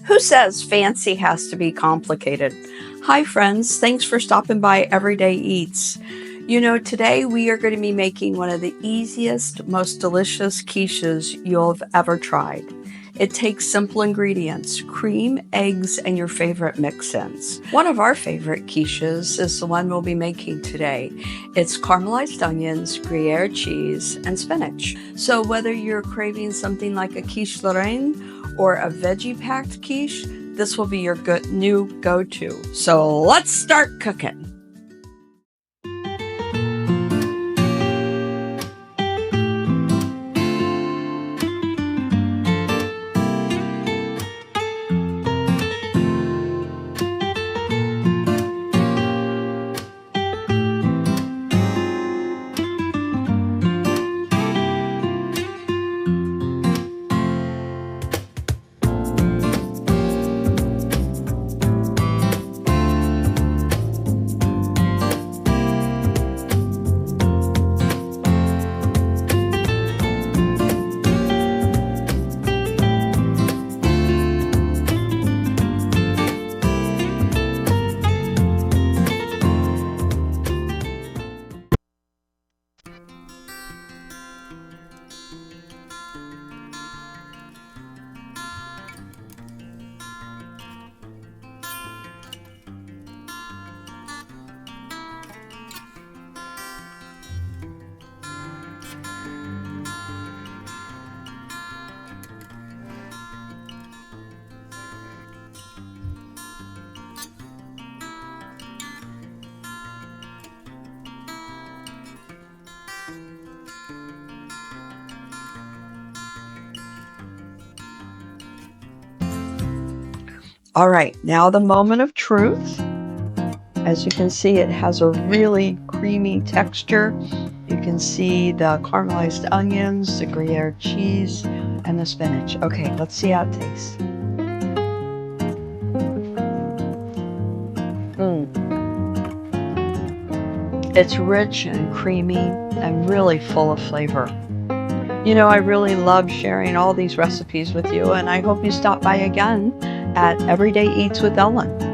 Who says fancy has to be complicated? Hi, friends. Thanks for stopping by Everyday Eats. Today we are going to be making one of the easiest, most delicious quiches you'll have ever tried. It takes simple ingredients, cream, eggs, and your favorite mix-ins. One of our favorite quiches is the one we'll be making today. It's caramelized onions, Gruyere cheese, and spinach. So whether you're craving something like a quiche Lorraine or a veggie-packed quiche, this will be your new go-to. So let's start cooking. All right, now the moment of truth. As you can see, it has a really creamy texture. You can see the caramelized onions, the Gruyere cheese, and the spinach. Okay, let's see how it tastes. It's rich and creamy and really full of flavor. I really love sharing all these recipes with you, and I hope you stop by again at Everyday Eats with Ellen.